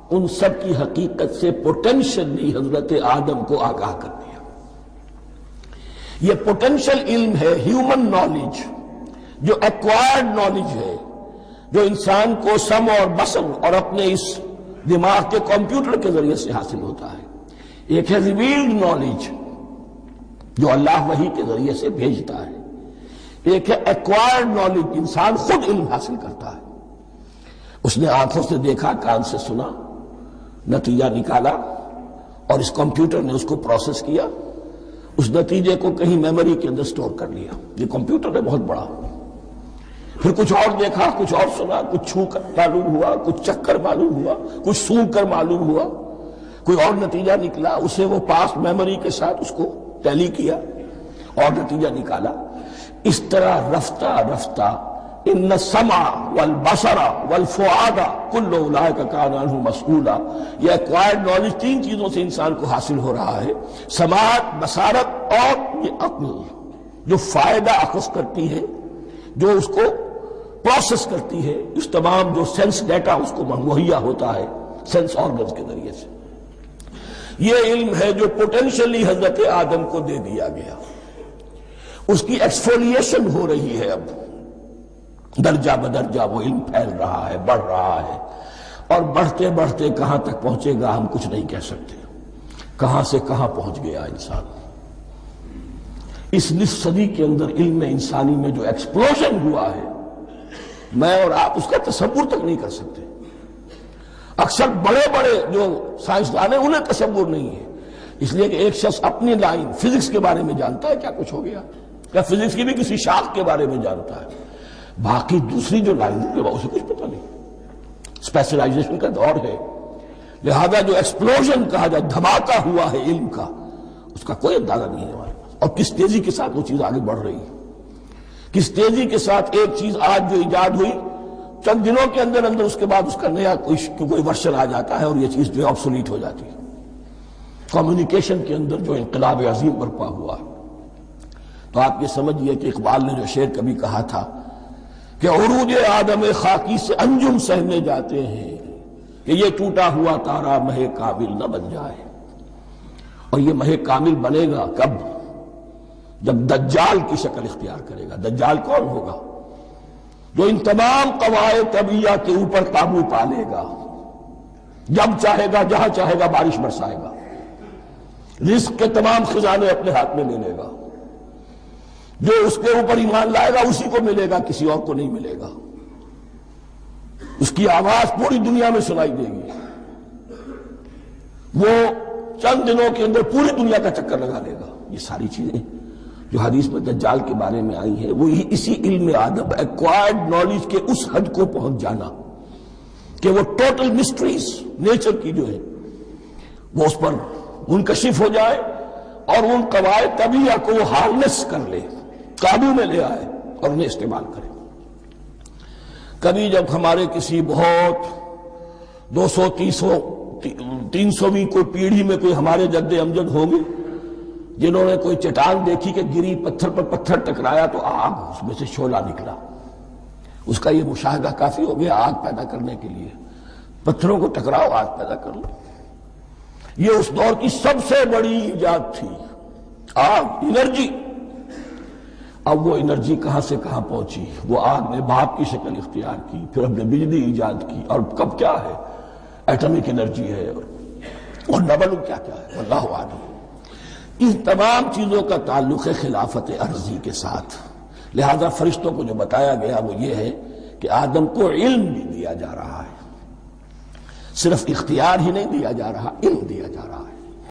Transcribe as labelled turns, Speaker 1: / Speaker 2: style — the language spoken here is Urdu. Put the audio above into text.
Speaker 1: ان سب کی حقیقت سے پوٹینشلی حضرت آدم کو آگاہ کر دیا۔ یہ پوٹینشل علم ہے، ہیومن نالج، جو ایکوائرڈ نالج ہے، جو انسان کو سمع اور بصر اور اپنے اس دماغ کے کمپیوٹر کے ذریعے سے حاصل ہوتا ہے۔ ایک ہے ریویلڈ نالج جو اللہ وحی کے ذریعے سے بھیجتا ہے، ایک ہے ایکوائرڈ نالج، انسان خود علم حاصل کرتا ہے۔ اس نے آنکھوں سے دیکھا، کان سے سنا، نتیجہ نکالا، اور اس کمپیوٹر نے اس کو پروسیس کیا، اس نتیجے کو کہیں میموری کے اندر سٹور کر لیا۔ یہ کمپیوٹر ہے بہت بڑا۔ پھر کچھ اور دیکھا، کچھ اور سنا، کچھ چھو کر معلوم ہوا، کچھ چکھ کر معلوم ہوا، کچھ سونگھ کر معلوم ہوا، کوئی اور نتیجہ نکلا، اسے وہ پاس میموری کے ساتھ اس کو ٹیلی کیا اور نتیجہ نکالا۔ اس طرح رفتہ رفتہ ان السمع والبصر والفؤاد کل اولئک کان عنہ مسئولا، یہ ایکوائرڈ نالج تین چیزوں سے انسان کو حاصل ہو رہا ہے، سماعت، بصارت اور یہ عقل، جو فائدہ اخذ کرتی ہے، جو اس کو پروسیس کرتی ہے، اس تمام جو سینس ڈیٹا اس کو مہیا ہوتا ہے سینس آرگنز کے ذریعے سے۔ یہ علم ہے جو پوٹینشلی حضرت آدم کو دے دیا گیا۔ اس کی ایکسفولیشن ہو رہی ہے، اب درجہ بدرجہ وہ علم پھیل رہا ہے، بڑھ رہا ہے، اور بڑھتے بڑھتے کہاں تک پہنچے گا ہم کچھ نہیں کہہ سکتے۔ کہاں سے کہاں پہنچ گیا انسان۔ اس نصف صدی کے اندر علم انسانی میں جو ایکسپلوژن ہوا ہے، میں اور آپ اس کا تصور تک نہیں کر سکتے۔ اکثر بڑے بڑے جو سائنسدان ہیں انہیں تصور نہیں ہے، اس لیے کہ ایک شخص اپنی لائن فزکس کے بارے میں جانتا ہے کیا کچھ ہو گیا، یا فزکس کی بھی کسی شاخ کے بارے میں جانتا ہے، باقی دوسری جو لائن ہے اسے کچھ پتہ نہیں۔ اسپیشلائزیشن کا دور ہے، لہذا جو ایکسپلوژن کہا جائے، دھماکہ ہوا ہے علم کا، اس کا کوئی اندازہ نہیں ہے ہمارے پاس، اور کس تیزی کے ساتھ وہ چیز آگے بڑھ رہی ہے، کس تیزی کے ساتھ ایک چیز آج جو ایجاد ہوئی چند دنوں کے اندر اندر اس کے بعد اس کا نیا کوئی ورژن آ جاتا ہے اور یہ چیز جو ہے آبسولیٹ ہو جاتی ہے۔ کمیونیکیشن کے اندر جو انقلاب عظیم برپا ہوا ہے، تو آپ یہ سمجھیے کہ اقبال نے جو شعر کبھی کہا تھا کہ عروج آدم خاکی سے انجم سہنے جاتے ہیں کہ یہ ٹوٹا ہوا تارا مہ کامل نہ بن جائے۔ اور یہ مہ کامل بنے گا کب؟ جب دجال کی شکل اختیار کرے گا۔ دجال کون ہوگا؟ جو ان تمام قواعد طبیعہ کے اوپر قابو پا لے گا، جب چاہے گا جہاں چاہے گا بارش برسائے گا، رزق کے تمام خزانے اپنے ہاتھ میں لے لے گا، جو اس کے اوپر ایمان لائے گا اسی کو ملے گا، کسی اور کو نہیں ملے گا، اس کی آواز پوری دنیا میں سنائی دے گی، وہ چند دنوں کے اندر پوری دنیا کا چکر لگا لے گا۔ یہ ساری چیزیں جو حدیث میں دجال کے بارے میں آئی ہیں، وہ اسی علم آدم، ایکوائرڈ نالج کے اس حد کو پہنچ جانا کہ وہ ٹوٹل مسٹریز نیچر کی جو ہے وہ اس پر منکشف ہو جائے، اور ان قواعد طبیعہ کو وہ ہارنس کر لے، قابو میں لے آئے اور انہیں استعمال کرے۔ کبھی جب ہمارے کسی بہت 200-300ویں کوئی پیڑھی میں کوئی ہمارے جد امجد ہوں گے جنہوں نے کوئی چٹان دیکھی کہ گری، پتھر پر پتھر ٹکرایا تو آگ، اس میں سے شعلہ نکلا، اس کا یہ مشاہدہ کافی ہو گیا آگ پیدا کرنے کے لیے۔ پتھروں کو ٹکراؤ، آگ پیدا کر لو۔ یہ اس دور کی سب سے بڑی ایجاد تھی، آگ، انرجی۔ اب وہ انرجی کہاں سے کہاں پہنچی؟ وہ آگ نے بھاپ کی شکل اختیار کی، پھر ہم نے بجلی ایجاد کی، اور کب کیا ہے، ایٹمک انرجی ہے، اور نہ معلوم کیا کیا ہے، اللہ عالم۔ ان تمام چیزوں کا تعلق ہے خلافت ارضی کے ساتھ۔ لہذا فرشتوں کو جو بتایا گیا وہ یہ ہے کہ آدم کو علم بھی دیا جا رہا ہے، صرف اختیار ہی نہیں دیا جا رہا، علم دیا جا رہا ہے۔